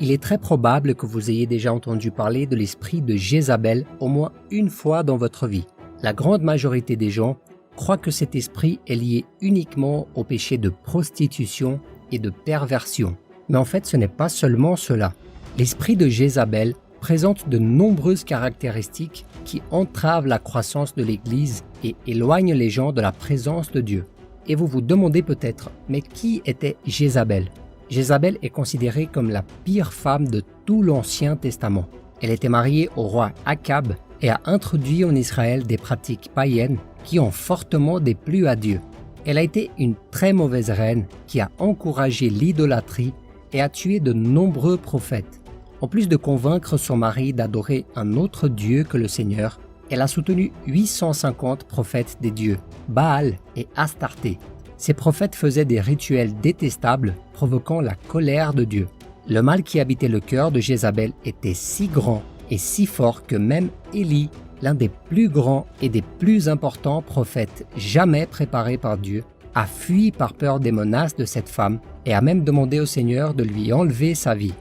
Il est très probable que vous ayez déjà entendu parler de l'esprit de Jézabel au moins une fois dans votre vie. La grande majorité des gens croient que cet esprit est lié uniquement au péché de prostitution et de perversion. Mais en fait, ce n'est pas seulement cela. L'esprit de Jézabel présente de nombreuses caractéristiques qui entravent la croissance de l'Église et éloignent les gens de la présence de Dieu. Et vous vous demandez peut-être, mais qui était Jézabel ? Jézabel est considérée comme la pire femme de tout l'Ancien Testament. Elle était mariée au roi Akab et a introduit en Israël des pratiques païennes qui ont fortement déplu à Dieu. Elle a été une très mauvaise reine qui a encouragé l'idolâtrie et a tué de nombreux prophètes. En plus de convaincre son mari d'adorer un autre Dieu que le Seigneur, elle a soutenu 850 prophètes des dieux, Baal et Astarté. Ces prophètes faisaient des rituels détestables, provoquant la colère de Dieu. Le mal qui habitait le cœur de Jézabel était si grand et si fort que même Élie, l'un des plus grands et des plus importants prophètes jamais préparés par Dieu, a fui par peur des menaces de cette femme et a même demandé au Seigneur de lui enlever sa vie.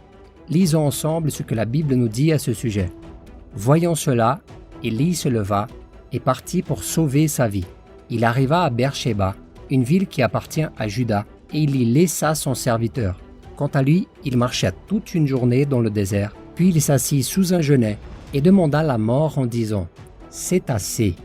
Lisons ensemble ce que la Bible nous dit à ce sujet. Voyant cela, Élie se leva et partit pour sauver sa vie. Il arriva à Beersheba, une ville qui appartient à Juda, et il y laissa son serviteur. Quant à lui, il marcha toute une journée dans le désert, puis il s'assit sous un genêt et demanda la mort en disant « C'est assez.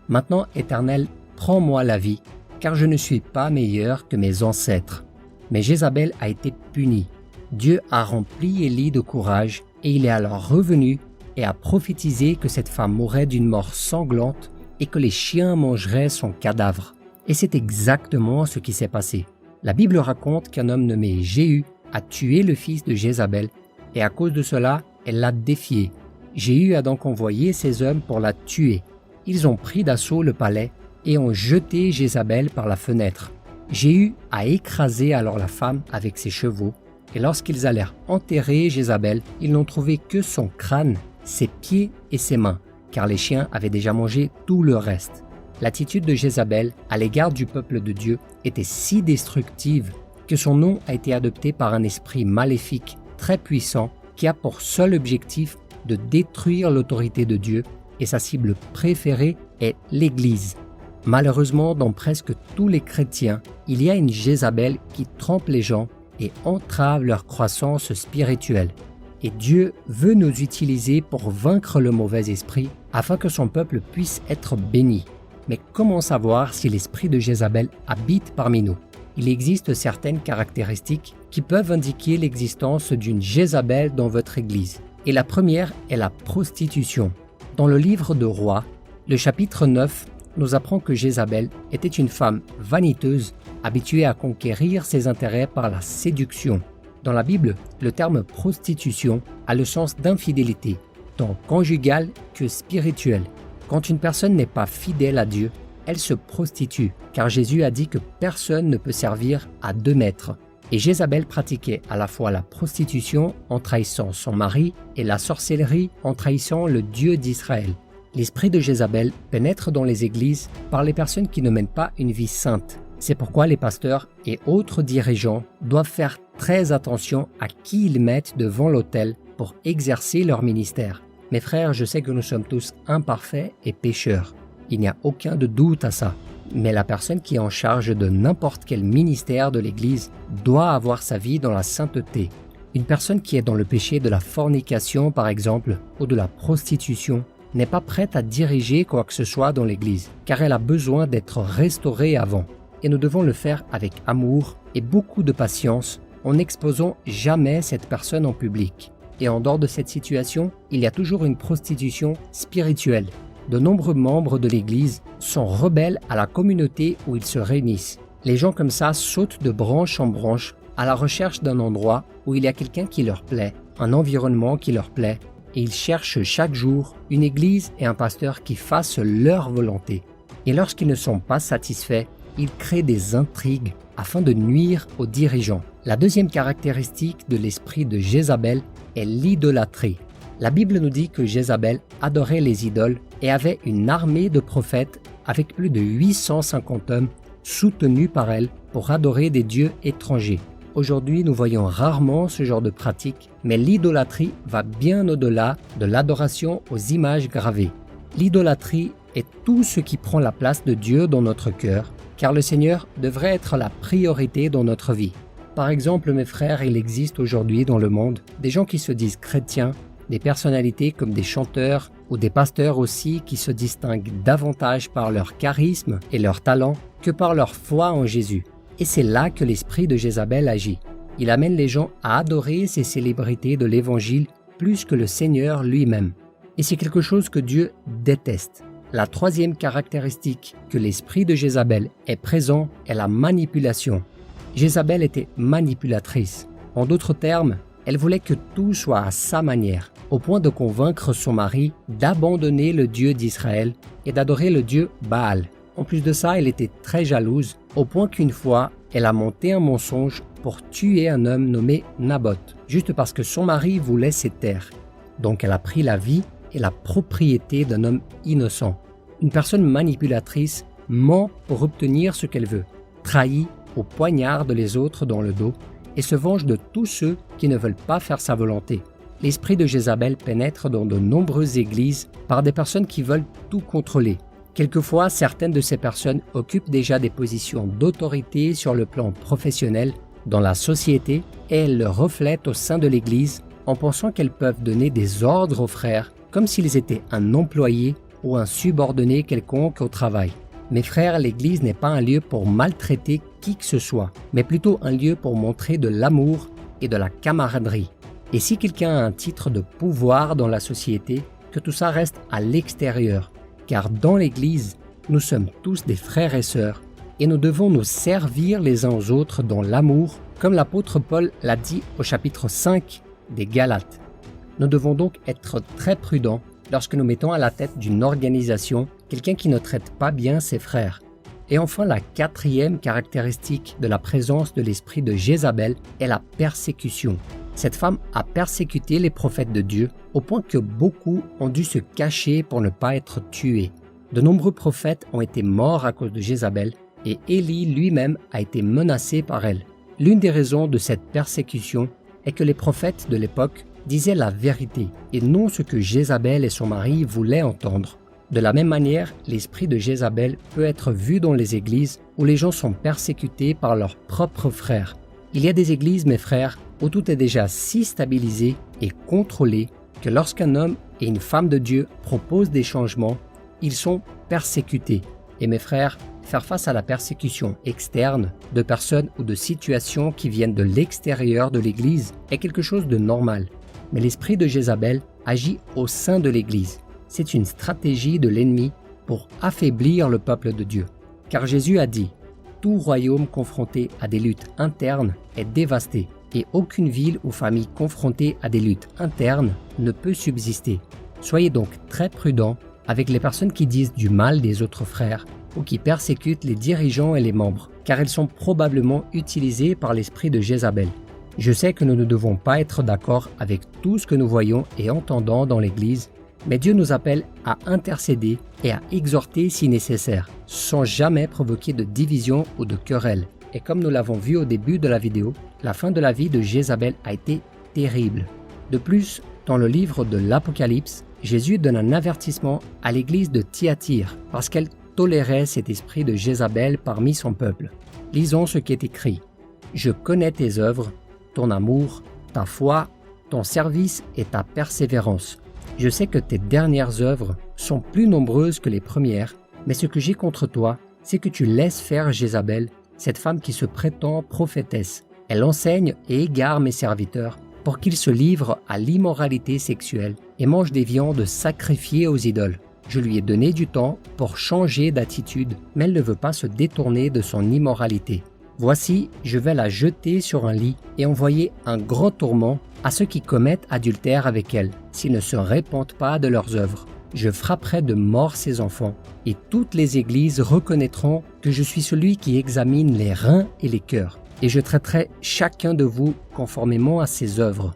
Maintenant, Éternel, prends-moi la vie, car je ne suis pas meilleur que mes ancêtres. » Mais Jézabel a été punie. Dieu a rempli Élie de courage, et il est alors revenu et a prophétisé que cette femme mourrait d'une mort sanglante et que les chiens mangeraient son cadavre. Et c'est exactement ce qui s'est passé. La Bible raconte qu'un homme nommé Jéhu a tué le fils de Jézabel et à cause de cela, elle l'a défié. Jéhu a donc envoyé ses hommes pour la tuer. Ils ont pris d'assaut le palais et ont jeté Jézabel par la fenêtre. Jéhu a écrasé alors la femme avec ses chevaux et lorsqu'ils allèrent enterrer Jézabel, ils n'ont trouvé que son crâne, ses pieds et ses mains, car les chiens avaient déjà mangé tout le reste. L'attitude de Jézabel à l'égard du peuple de Dieu était si destructive que son nom a été adopté par un esprit maléfique très puissant qui a pour seul objectif de détruire l'autorité de Dieu et sa cible préférée est l'Église. Malheureusement, dans presque tous les chrétiens, il y a une Jézabel qui trompe les gens et entrave leur croissance spirituelle. Et Dieu veut nous utiliser pour vaincre le mauvais esprit afin que son peuple puisse être béni. Mais comment savoir si l'esprit de Jézabel habite parmi nous ? Il existe certaines caractéristiques qui peuvent indiquer l'existence d'une Jézabel dans votre église. Et la première est la prostitution. Dans le livre de Rois, le chapitre 9 nous apprend que Jézabel était une femme vaniteuse, habituée à conquérir ses intérêts par la séduction. Dans la Bible, le terme prostitution a le sens d'infidélité, tant conjugale que spirituelle. Quand une personne n'est pas fidèle à Dieu, elle se prostitue, car Jésus a dit que personne ne peut servir à deux maîtres. Et Jézabel pratiquait à la fois la prostitution en trahissant son mari et la sorcellerie en trahissant le Dieu d'Israël. L'esprit de Jézabel pénètre dans les églises par les personnes qui ne mènent pas une vie sainte. C'est pourquoi les pasteurs et autres dirigeants doivent faire très attention à qui ils mettent devant l'autel pour exercer leur ministère. Mes frères, je sais que nous sommes tous imparfaits et pécheurs. Il n'y a aucun de doute à ça. Mais la personne qui est en charge de n'importe quel ministère de l'Église doit avoir sa vie dans la sainteté. Une personne qui est dans le péché de la fornication, par exemple, ou de la prostitution, n'est pas prête à diriger quoi que ce soit dans l'Église, car elle a besoin d'être restaurée avant. Et nous devons le faire avec amour et beaucoup de patience, en n'exposant jamais cette personne en public. Et en dehors de cette situation, il y a toujours une prostitution spirituelle. De nombreux membres de l'Église sont rebelles à la communauté où ils se réunissent. Les gens comme ça sautent de branche en branche à la recherche d'un endroit où il y a quelqu'un qui leur plaît, un environnement qui leur plaît, et ils cherchent chaque jour une église et un pasteur qui fassent leur volonté. Et lorsqu'ils ne sont pas satisfaits, ils créent des intrigues afin de nuire aux dirigeants. La deuxième caractéristique de l'esprit de Jézabel est l'idolâtrie. La Bible nous dit que Jézabel adorait les idoles et avait une armée de prophètes avec plus de 850 hommes soutenus par elle pour adorer des dieux étrangers. aujourd'hui, nous voyons rarement ce genre de pratique, mais l'idolâtrie va bien au-delà de l'adoration aux images gravées. L'idolâtrie est tout ce qui prend la place de Dieu dans notre cœur, car le Seigneur devrait être la priorité dans notre vie. Par exemple, mes frères, il existe aujourd'hui dans le monde des gens qui se disent chrétiens, des personnalités comme des chanteurs ou des pasteurs aussi qui se distinguent davantage par leur charisme et leur talent que par leur foi en Jésus. Et c'est là que l'esprit de Jézabel agit. Il amène les gens à adorer ces célébrités de l'Évangile plus que le Seigneur lui-même. Et c'est quelque chose que Dieu déteste. La troisième caractéristique que l'esprit de Jézabel est présent est la manipulation. Jézabel était manipulatrice. En d'autres termes, elle voulait que tout soit à sa manière, au point de convaincre son mari d'abandonner le Dieu d'Israël et d'adorer le Dieu Baal. En plus de ça, elle était très jalouse, au point qu'une fois, elle a monté un mensonge pour tuer un homme nommé Naboth, juste parce que son mari voulait ses terres. Donc elle a pris la vie et la propriété d'un homme innocent. Une personne manipulatrice ment pour obtenir ce qu'elle veut, trahit ou poignarde les autres dans le dos et se venge de tous ceux qui ne veulent pas faire sa volonté. L'esprit de Jézabel pénètre dans de nombreuses églises par des personnes qui veulent tout contrôler. Quelquefois, certaines de ces personnes occupent déjà des positions d'autorité sur le plan professionnel dans la société et elles le reflètent au sein de l'Église en pensant qu'elles peuvent donner des ordres aux frères comme s'ils étaient un employé ou un subordonné quelconque au travail. Mes frères, l'Église n'est pas un lieu pour maltraiter qui que ce soit, mais plutôt un lieu pour montrer de l'amour et de la camaraderie. Et si quelqu'un a un titre de pouvoir dans la société, que tout ça reste à l'extérieur, car dans l'Église, nous sommes tous des frères et sœurs, et nous devons nous servir les uns aux autres dans l'amour, comme l'apôtre Paul l'a dit au chapitre 5 des Galates. Nous devons donc être très prudents lorsque nous mettons à la tête d'une organisation quelqu'un qui ne traite pas bien ses frères. Et enfin, la quatrième caractéristique de la présence de l'esprit de Jézabel est la persécution. Cette femme a persécuté les prophètes de Dieu au point que beaucoup ont dû se cacher pour ne pas être tués. De nombreux prophètes ont été morts à cause de Jézabel et Élie lui-même a été menacé par elle. L'une des raisons de cette persécution est que les prophètes de l'époque disaient la vérité et non ce que Jézabel et son mari voulaient entendre. De la même manière, l'esprit de Jézabel peut être vu dans les églises où les gens sont persécutés par leurs propres frères. Il y a des églises, mes frères, où tout est déjà si stabilisé et contrôlé que lorsqu'un homme et une femme de Dieu proposent des changements, ils sont persécutés. Et mes frères, faire face à la persécution externe de personnes ou de situations qui viennent de l'extérieur de l'Église est quelque chose de normal. Mais l'esprit de Jézabel agit au sein de l'Église. C'est une stratégie de l'ennemi pour affaiblir le peuple de Dieu. Car Jésus a dit « Tout royaume confronté à des luttes internes est dévasté, et aucune ville ou famille confrontée à des luttes internes ne peut subsister. Soyez donc très prudents avec les personnes qui disent du mal des autres frères ou qui persécutent les dirigeants et les membres, car elles sont probablement utilisées par l'esprit de Jézabel. Je sais que nous ne devons pas être d'accord avec tout ce que nous voyons et entendons dans l'Église, mais Dieu nous appelle à intercéder et à exhorter si nécessaire, sans jamais provoquer de division ou de querelle. Et comme nous l'avons vu au début de la vidéo, la fin de la vie de Jézabel a été terrible. De plus, dans le livre de l'Apocalypse, Jésus donne un avertissement à l'église de Thyatire parce qu'elle tolérait cet esprit de Jézabel parmi son peuple. Lisons ce qui est écrit. « Je connais tes œuvres, ton amour, ta foi, ton service et ta persévérance. Je sais que tes dernières œuvres sont plus nombreuses que les premières, mais ce que j'ai contre toi, c'est que tu laisses faire Jézabel, cette femme qui se prétend prophétesse. Elle enseigne et égare mes serviteurs pour qu'ils se livrent à l'immoralité sexuelle et mangent des viandes sacrifiées aux idoles. Je lui ai donné du temps pour changer d'attitude, mais elle ne veut pas se détourner de son immoralité. Voici, je vais la jeter sur un lit et envoyer un grand tourment à ceux qui commettent adultère avec elle, s'ils ne se repentent pas de leurs œuvres. Je frapperai de mort ses enfants, et toutes les églises reconnaîtront que je suis celui qui examine les reins et les cœurs, et je traiterai chacun de vous conformément à ses œuvres.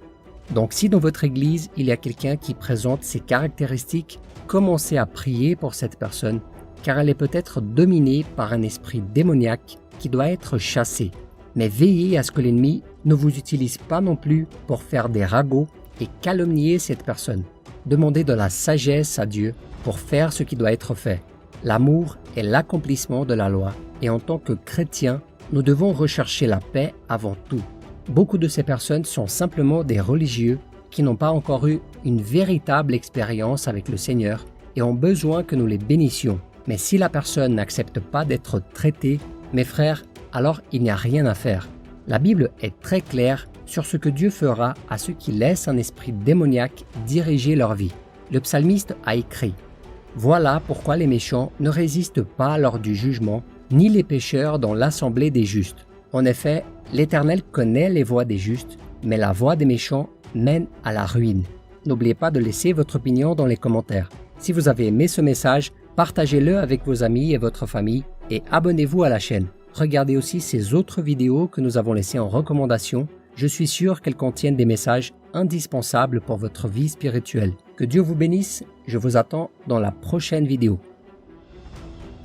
Donc si dans votre église, il y a quelqu'un qui présente ces caractéristiques, commencez à prier pour cette personne, car elle est peut-être dominée par un esprit démoniaque qui doit être chassé. Mais veillez à ce que l'ennemi ne vous utilise pas non plus pour faire des ragots et calomnier cette personne. Demandez de la sagesse à Dieu pour faire ce qui doit être fait. L'amour est l'accomplissement de la loi et en tant que chrétiens, nous devons rechercher la paix avant tout. Beaucoup de ces personnes sont simplement des religieux qui n'ont pas encore eu une véritable expérience avec le Seigneur et ont besoin que nous les bénissions. Mais si la personne n'accepte pas d'être traitée, mes frères, alors il n'y a rien à faire. La Bible est très claire sur ce que Dieu fera à ceux qui laissent un esprit démoniaque diriger leur vie. Le psalmiste a écrit « Voilà pourquoi les méchants ne résistent pas lors du jugement, ni les pécheurs dans l'assemblée des justes. En effet, l'Éternel connaît les voies des justes, mais la voie des méchants mène à la ruine. » N'oubliez pas de laisser votre opinion dans les commentaires. Si vous avez aimé ce message, partagez-le avec vos amis et votre famille et abonnez-vous à la chaîne. Regardez aussi ces autres vidéos que nous avons laissées en recommandation. Je suis sûr qu'elles contiennent des messages indispensables pour votre vie spirituelle. Que Dieu vous bénisse, je vous attends dans la prochaine vidéo.